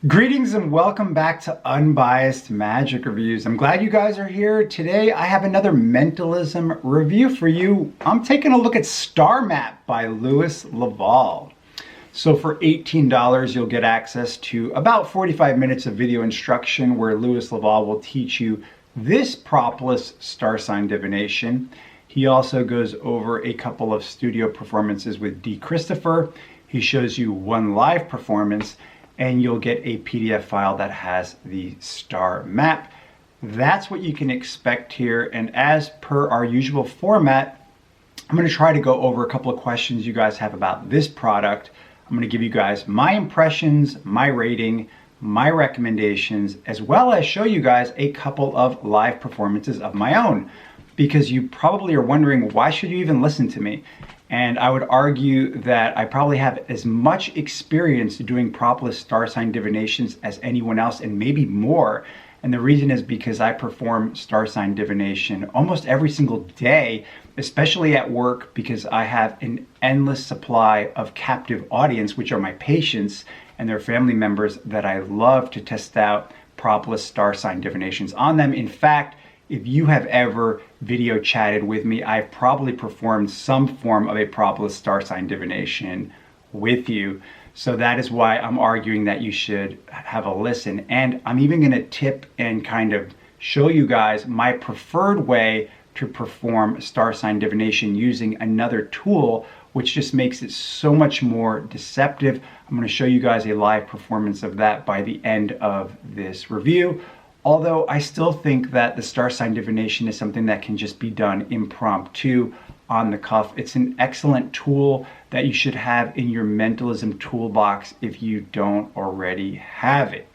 Greetings and welcome back to Unbiased Magic Reviews. I'm glad you guys are here. Today I have another mentalism review for you. I'm taking a look at Star Map by Louis Laval. So for $18, you'll get access to about 45 minutes of video instruction where Louis Laval will teach you this Propless star sign divination. He also goes over a couple of studio performances with D. Christopher. He shows you one live performance, and you'll get a PDF file that has the star map. That's what you can expect here. And as per our usual format, I'm going to try to go over a couple of questions you guys have about this product. I'm going to give you guys my impressions, my rating, my recommendations, as well as show you guys a couple of live performances of my own, because you probably are wondering, why should you even listen to me? And I would argue that I probably have as much experience doing Propless star sign divinations as anyone else, and maybe more. And the reason is because I perform star sign divination almost every single day, especially at work, because I have an endless supply of captive audience, which are my patients and their family members that I love to test out Propless star sign divinations on them. In fact, if you have ever video chatted with me, I've probably performed some form of a Propless star sign divination with you. So that is why I'm arguing that you should have a listen. And I'm even going to tip and kind of show you guys my preferred way to perform star sign divination using another tool, which just makes it so much more deceptive. I'm going to show you guys a live performance of that by the end of this review. Although I still think that the star sign divination is something that can just be done impromptu, on the cuff. It's an excellent tool that you should have in your mentalism toolbox if you don't already have it.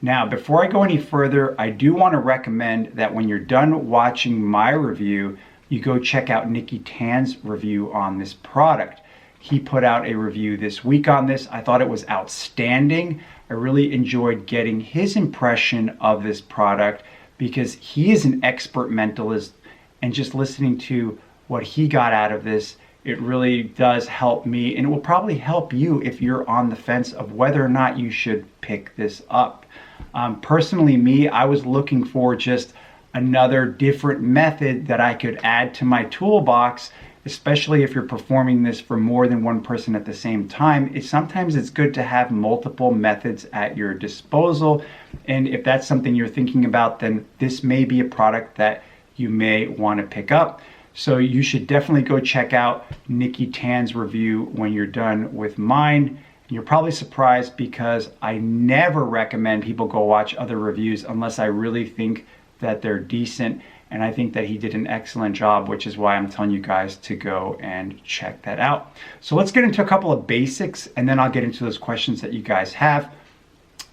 Now, before I go any further, I do want to recommend that when you're done watching my review, you go check out Nikki Tan's review on this product. He put out a review this week on this. I thought it was outstanding. I really enjoyed getting his impression of this product because he is an expert mentalist, and just listening to what he got out of this, it really does help me, and it will probably help you if you're on the fence of whether or not you should pick this up. Personally, me, I was looking for just another different method that I could add to my toolbox, especially if you're performing this for more than one person at the same time. Sometimes it's good to have multiple methods at your disposal, and if that's something you're thinking about, then this may be a product that you may want to pick up. So you should definitely go check out Nikki Tan's review when you're done with mine. And you're probably surprised because I never recommend people go watch other reviews unless I really think that they're decent. And I think that he did an excellent job, which is why I'm telling you guys to go and check that out. So let's get into a couple of basics, and then I'll get into those questions that you guys have.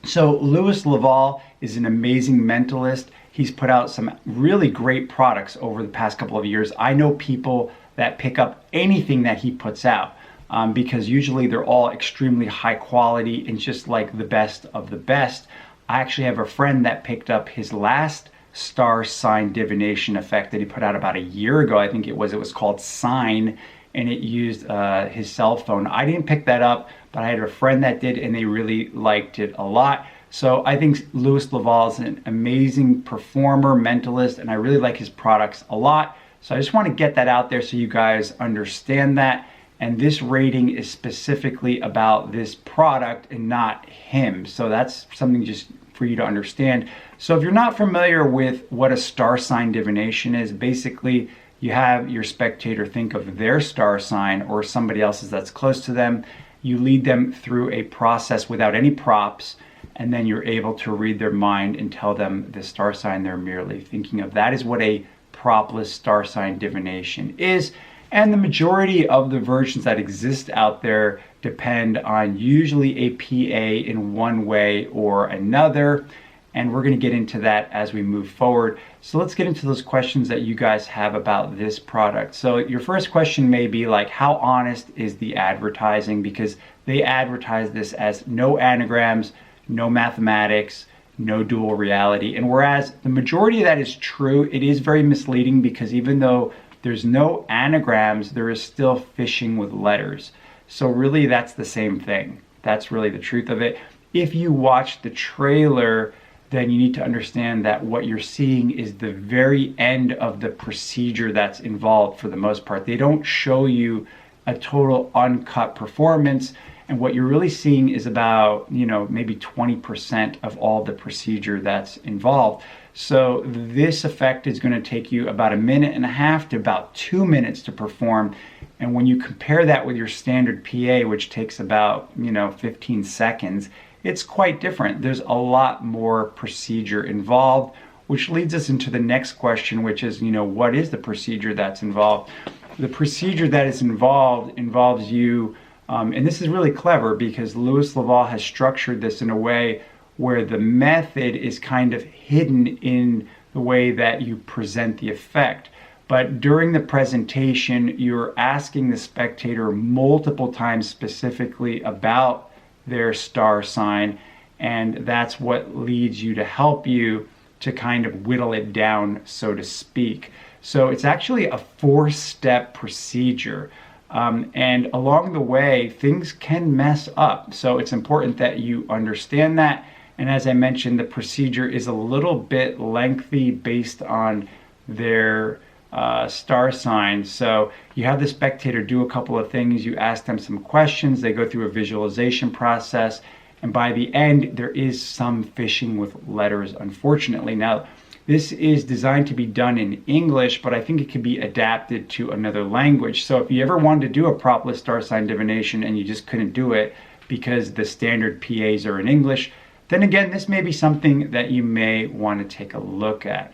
So Louis Laval is an amazing mentalist. He's put out some really great products over the past couple of years. I know people that pick up anything that he puts out because usually they're all extremely high quality and just like the best of the best. I actually have a friend that picked up his last star sign divination effect that he put out about a year ago. I think it was called Sign, and it used his cell phone. I didn't pick that up, but I had a friend that did, and they really liked it a lot. So I think Louis Laval is an amazing performer, mentalist, and I really like his products a lot. So I just want to get that out there so you guys understand that. And this rating is specifically about this product and not him. So that's something just for you to understand. So if you're not familiar with what a star sign divination is, basically you have your spectator think of their star sign or somebody else's that's close to them. You lead them through a process without any props, and then you're able to read their mind and tell them the star sign they're merely thinking of. That is what a Propless star sign divination is. And the majority of the versions that exist out there depend on usually a PA in one way or another. And we're going to get into that as we move forward. So let's get into those questions that you guys have about this product. So your first question may be like, how honest is the advertising? Because they advertise this as no anagrams, no mathematics, no dual reality. And whereas the majority of that is true, it is very misleading because even though there's no anagrams, there is still fishing with letters. So really that's the same thing. That's really the truth of it. If you watch the trailer, then you need to understand that what you're seeing is the very end of the procedure that's involved for the most part. They don't show you a total uncut performance, and what you're really seeing is about, maybe 20% of all the procedure that's involved. So this effect is going to take you about 1.5 to about 2 minutes to perform. And when you compare that with your standard PA, which takes about 15 seconds, it's quite different. There's a lot more procedure involved, which leads us into the next question, which is, what is the procedure that's involved? The procedure that is involved involves you, and this is really clever because Louis Laval has structured this in a way where the method is kind of hidden in the way that you present the effect. But during the presentation, you're asking the spectator multiple times specifically about their star sign, and that's what leads you to help you to kind of whittle it down, so to speak. So it's actually a 4-step procedure. And along the way, things can mess up. So it's important that you understand that. And as I mentioned, the procedure is a little bit lengthy based on their star sign. So you have the spectator do a couple of things. You ask them some questions. They go through a visualization process. And by the end, there is some fishing with letters, unfortunately. Now, this is designed to be done in English, but I think it can be adapted to another language. So if you ever wanted to do a Propless star sign divination and you just couldn't do it because the standard PAs are in English, then again, this may be something that you may want to take a look at.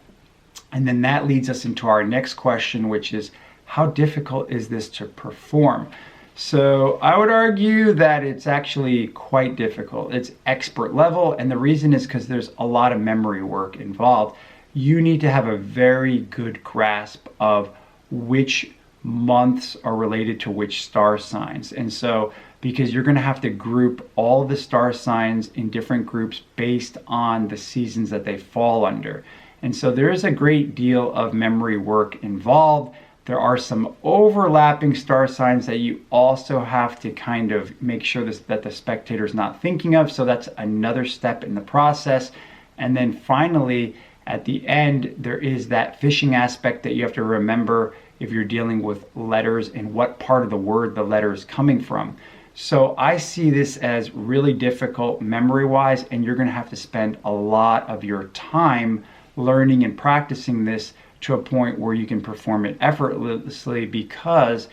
And then that leads us into our next question, which is, how difficult is this to perform? So I would argue that it's actually quite difficult. It's expert level, and the reason is because there's a lot of memory work involved. You need to have a very good grasp of which months are related to which star signs. And so, because you're going to have to group all the star signs in different groups based on the seasons that they fall under. And so there is a great deal of memory work involved. There are some overlapping star signs that you also have to kind of make sure that the spectator is not thinking of. So that's another step in the process. And then finally, at the end, there is that fishing aspect that you have to remember if you're dealing with letters and what part of the word the letter is coming from. So I see this as really difficult memory-wise, and you're going to have to spend a lot of your time learning and practicing this to a point where you can perform it effortlessly, because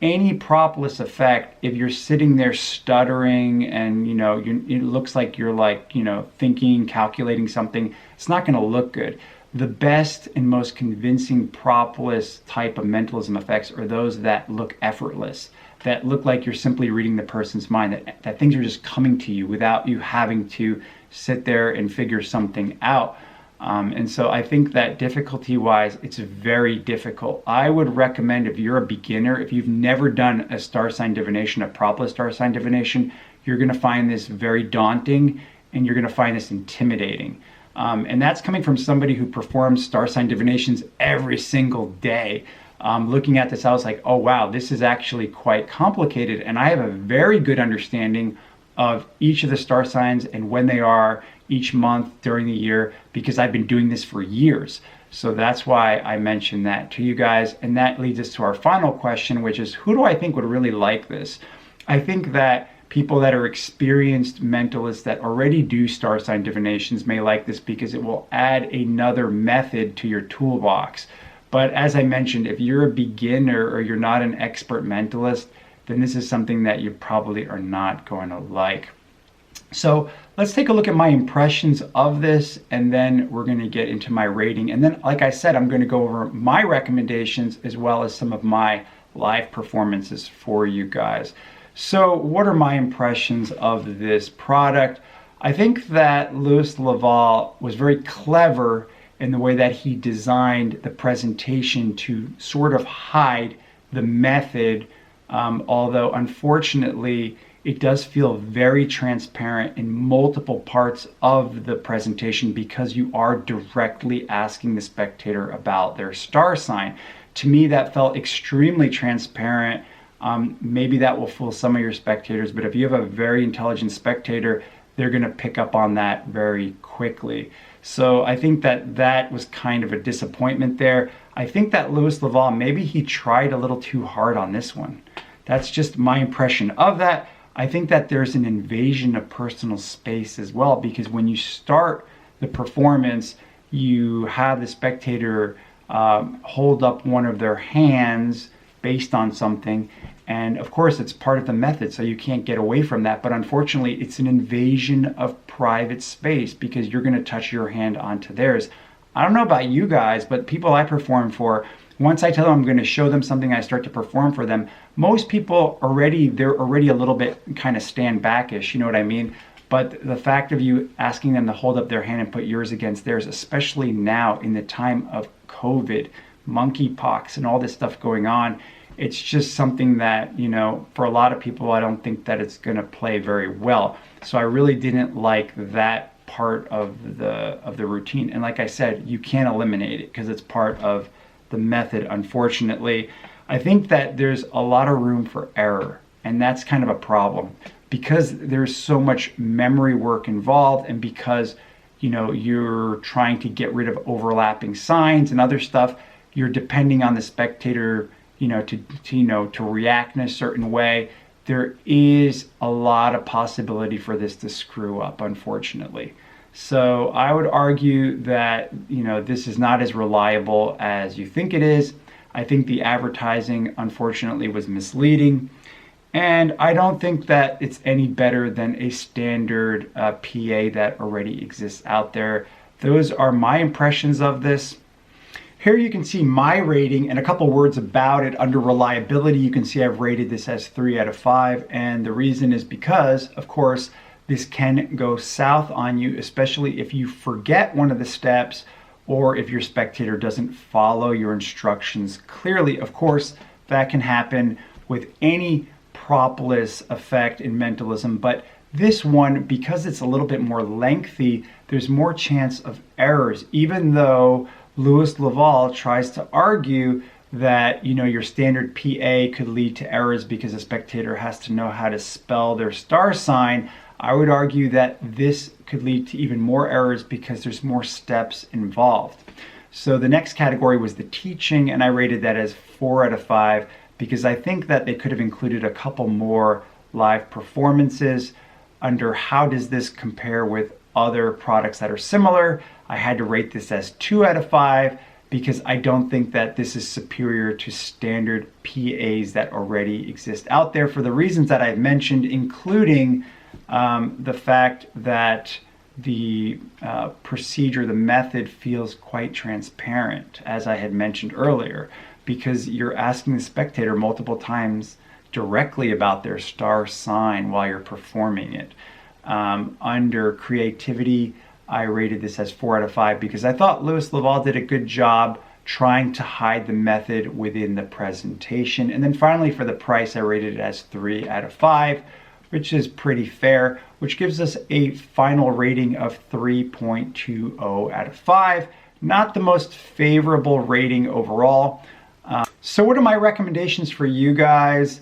any propless effect, if you're sitting there stuttering and it looks like you're thinking, calculating something, it's not going to look good. The best and most convincing propless type of mentalism effects are those that look effortless, that look like you're simply reading the person's mind, that things are just coming to you without you having to sit there and figure something out. And so I think that difficulty-wise, it's very difficult. I would recommend, if you're a beginner, if you've never done a star sign divination, a Propless star sign divination, you're going to find this very daunting and you're going to find this intimidating. And that's coming from somebody who performs star sign divinations every single day. Looking at this, I was like, oh wow, this is actually quite complicated. And I have a very good understanding of each of the star signs and when they are each month during the year, because I've been doing this for years. So that's why I mentioned that to you guys. And that leads us to our final question, which is, who do I think would really like this? I think that people that are experienced mentalists that already do star sign divinations may like this because it will add another method to your toolbox. But as I mentioned, if you're a beginner or you're not an expert mentalist, then this is something that you probably are not going to like. So let's take a look at my impressions of this, and then we're going to get into my rating. And then, like I said, I'm going to go over my recommendations as well as some of my live performances for you guys. So what are my impressions of this product? I think that Louis Laval was very clever in the way that he designed the presentation to sort of hide the method, although unfortunately it does feel very transparent in multiple parts of the presentation because you are directly asking the spectator about their star sign. To me, that felt extremely transparent. Maybe that will fool some of your spectators, but if you have a very intelligent spectator, they're going to pick up on that very quickly. So I think that that was kind of a disappointment there. I think that Louis Laval, maybe he tried a little too hard on this one. That's just my impression of that. I think that there's an invasion of personal space as well, because when you start the performance, you have the spectator hold up one of their hands based on something. And of course, it's part of the method, so you can't get away from that. But unfortunately, it's an invasion of private space because you're going to touch your hand onto theirs. I don't know about you guys, but people I perform for, once I tell them I'm going to show them something, I start to perform for them. Most people they're already a little bit kind of stand backish, you know what I mean? But the fact of you asking them to hold up their hand and put yours against theirs, especially now in the time of COVID, monkeypox, and all this stuff going on, it's just something that, you know, for a lot of people, I don't think that it's going to play very well. So I really didn't like that part of the routine. And like I said, you can't eliminate it because it's part of the method, unfortunately. I think that there's a lot of room for error, and that's kind of a problem because there's so much memory work involved, and because, you know, you're trying to get rid of overlapping signs and other stuff, you're depending on the spectator, you know, to react in a certain way. There is a lot of possibility for this to screw up, unfortunately. So I would argue that, you know, this is not as reliable as you think it is. I think the advertising, unfortunately, was misleading. And I don't think that it's any better than a standard PA that already exists out there. Those are my impressions of this. Here you can see my rating and a couple words about it. Under reliability, you can see I've rated this as 3 out of 5. And the reason is because, of course, this can go south on you, especially if you forget one of the steps or if your spectator doesn't follow your instructions clearly. Of course, that can happen with any Propless effect in mentalism, but this one, because it's a little bit more lengthy, there's more chance of errors, even though Louis Laval tries to argue that, you know, your standard PA could lead to errors because a spectator has to know how to spell their star sign. I would argue that this could lead to even more errors because there's more steps involved. So the next category was the teaching, and I rated that as 4 out of 5 because I think that they could have included a couple more live performances. Under how does this compare with other products that are similar, I had to rate this as 2 out of 5 because I don't think that this is superior to standard PAs that already exist out there for the reasons that I've mentioned, including the fact that the procedure, the method feels quite transparent, as I had mentioned earlier, because you're asking the spectator multiple times directly about their star sign while you're performing it. Under creativity, I rated this as 4 out of 5 because I thought Louis Laval did a good job trying to hide the method within the presentation. And then finally, for the price, I rated it as 3 out of 5, which is pretty fair, which gives us a final rating of 3.20 out of 5. Not the most favorable rating overall. So what are my recommendations for you guys?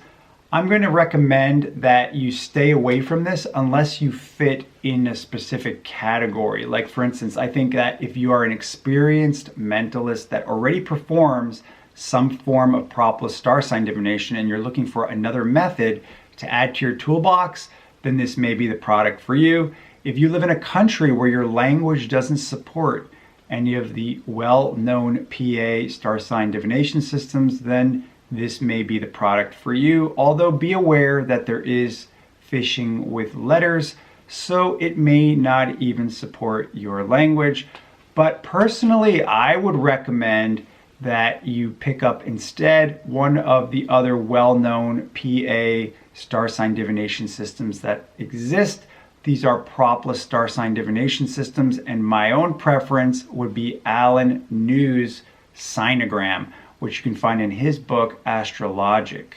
I'm going to recommend that you stay away from this unless you fit in a specific category. Like, for instance, I think that if you are an experienced mentalist that already performs some form of Propless star sign divination and you're looking for another method to add to your toolbox, then this may be the product for you. If you live in a country where your language doesn't support any of the well-known PA star sign divination systems, then this may be the product for you. Although be aware that there is phishing with letters, so it may not even support your language. But personally, I would recommend that you pick up instead one of the other well-known PA star sign divination systems that exist. These are Propless star sign divination systems, and my own preference would be Alan New's Signogram, which you can find in his book, Astrologic.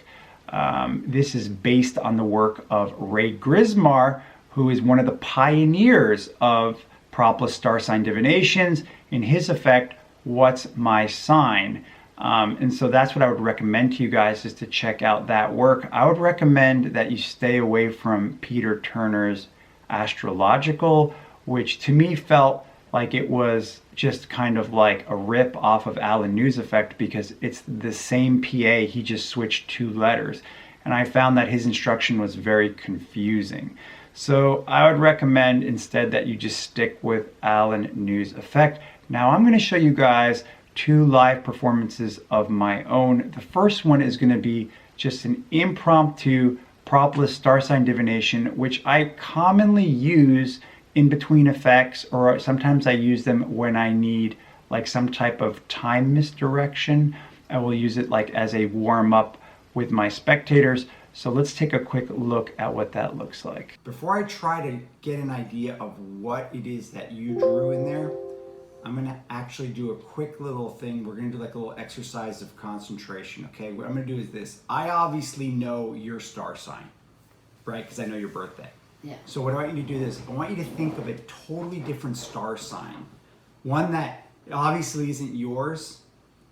This is based on the work of Ray Grismar, who is one of the pioneers of Propless star sign divinations. In his effect, What's My Sign? And so that's what I would recommend to you guys, is to check out that work. I would recommend that you stay away from Peter Turner's Astrological, which to me felt like it was just kind of like a rip off of Alan News Effect, because it's the same PA, he just switched 2 letters. And I found that his instruction was very confusing. So I would recommend instead that you just stick with Alan News Effect. Now I'm going to show you guys 2 live performances of my own. The first one is going to be just an impromptu Propless star sign divination, which I commonly use in between effects, or sometimes I use them when I need like some type of time misdirection. I will use it like as a warm-up with my spectators. So let's take a quick look at what that looks like. Before I try to get an idea of what it is that you drew in there, I'm gonna actually do a quick little thing. We're gonna do like a little exercise of concentration, okay? What I'm gonna do is this. I obviously know your star sign, right? Because I know your birthday. Yeah. So what I want you to do is, I want you to think of a totally different star sign. One that obviously isn't yours,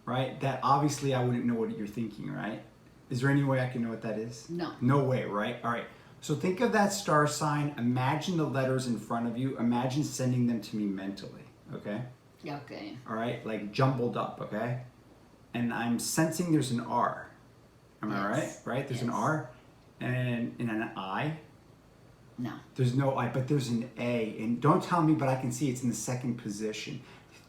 right? That obviously I wouldn't know what you're thinking, right? Is there any way I can know what that is? No. No way, right? All right. So think of that star sign. Imagine the letters in front of you. Imagine sending them to me mentally, okay? Okay. All right, like jumbled up, okay? And I'm sensing there's an R. Am I right? Right? There's an R and an I. No. There's no I, but there's an A. And don't tell me, but I can see it's in the second position.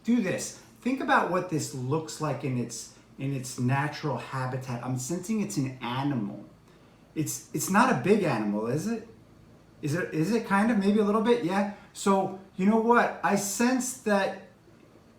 Do this. Think about what this looks like in its natural habitat. I'm sensing it's an animal. It's not a big animal, is it? Is it kind of, maybe a little bit? Yeah. So you know what? I sense that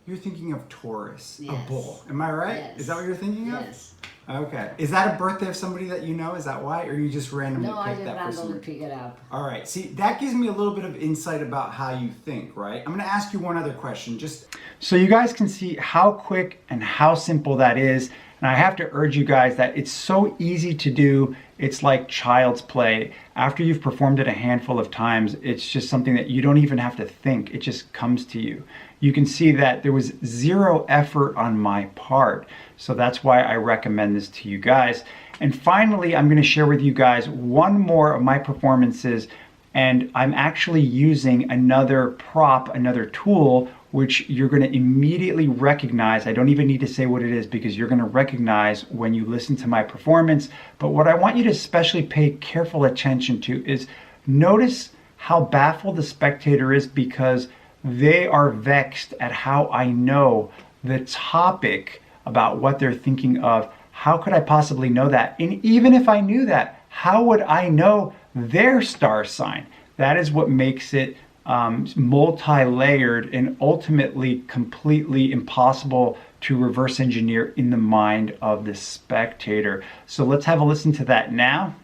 you're thinking of Taurus, yes. a bull. Am I right? Yes. Is that what you're thinking of? Yes. Okay. Is that a birthday of somebody that you know? Is that why? Or you just randomly No, I picked just that for randomly somebody? pick it up. All right. See, that gives me a little bit of insight about how you think, right? I'm going to ask you one other question. Just so you guys can see how quick and how simple that is. And I have to urge you guys that it's so easy to do. It's like child's play. After you've performed it a handful of times, it's just something that you don't even have to think. It just comes to you. You can see that there was 0 effort on my part. So that's why I recommend this to you guys. And finally, I'm going to share with you guys one more of my performances. And I'm actually using another prop, another tool, which you're going to immediately recognize. I don't even need to say what it is, because you're going to recognize when you listen to my performance. But what I want you to especially pay careful attention to is notice how baffled the spectator is, because they are vexed at how I know the topic about what they're thinking of. How could I possibly know that? And even if I knew that, how would I know their star sign? That is what makes it multi-layered and ultimately completely impossible to reverse engineer in the mind of the spectator. So let's have a listen to that now.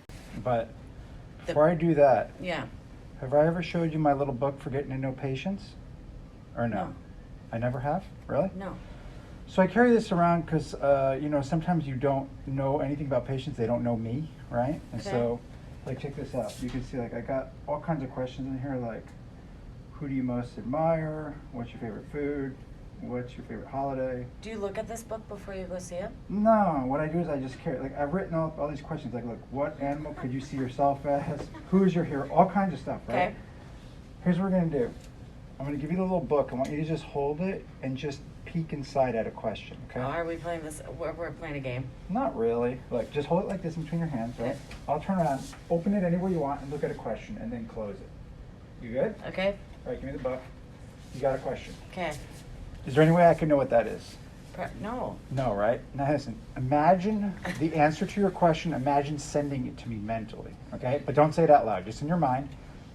But before I do that, Yeah. have I ever showed you my little book for getting to know patients? Or no? I never have? Really? No. So I carry this around because, you know, sometimes you don't know anything about patients. They don't know me, right? And Okay. so, like, check this out. You can see, like, I got all kinds of questions in here, like, who do you most admire? What's your favorite food? What's your favorite holiday? Do you look at this book before you go see it? No, what I do is I just carry, like, I've written all these questions, like, look, what animal could you see yourself as? Who's your hero? All kinds of stuff, right? Okay. Here's what we're going to do. I'm going to give you the little book. I want you to just hold it and just peek inside at a question, okay? Oh, are we playing this? We're playing a game. Not really. Like, just hold it like this in between your hands, right? Okay. I'll turn around, open it anywhere you want, and look at a question, and then close it. You good? Okay. All right, give me the book. You got a question. Okay. Is there any way I can know what that is? No. No, right? Now listen, imagine the answer to your question. Imagine sending it to me mentally, okay? But don't say it out loud, just in your mind.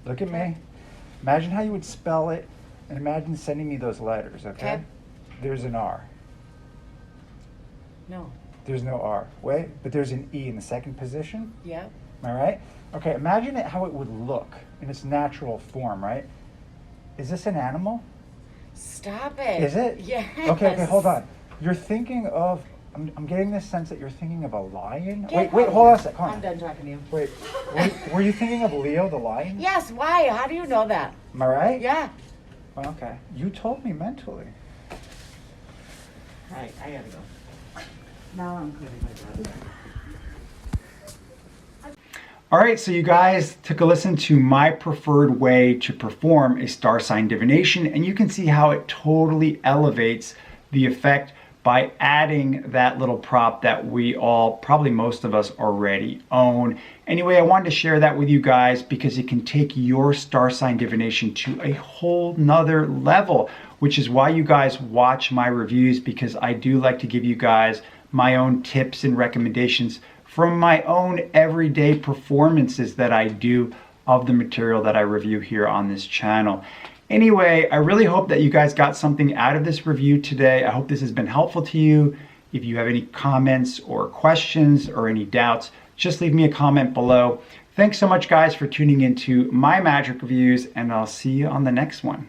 Look at me. Imagine how you would spell it, and imagine sending me those letters, okay? Okay. There's an R. No. There's no R. Wait, but there's an E in the second position. Yeah. Am I right? Okay, imagine how it would look in its natural form, right? Is this an animal? Stop it. Is it? Yes. Okay, hold on. You're thinking of, I'm getting this sense that you're thinking of a lion. Get Wait, out. hold on a sec. Hold on. I'm done talking to you. Wait, were you thinking of Leo the lion? Yes. Why? How do you know that? Am I right? Yeah. Well, okay. You told me mentally. All right. I gotta go. Now I'm clearing my brother. All right, so you guys took a listen to my preferred way to perform a star sign divination, and you can see how it totally elevates the effect by adding that little prop that we all, probably most of us, already own. Anyway, I wanted to share that with you guys because it can take your star sign divination to a whole nother level, which is why you guys watch my reviews, because I do like to give you guys my own tips and recommendations from my own everyday performances that I do of the material that I review here on this channel. Anyway, I really hope that you guys got something out of this review today. I hope this has been helpful to you. If you have any comments or questions or any doubts, just leave me a comment below. Thanks so much, guys, for tuning into my magic reviews, and I'll see you on the next one.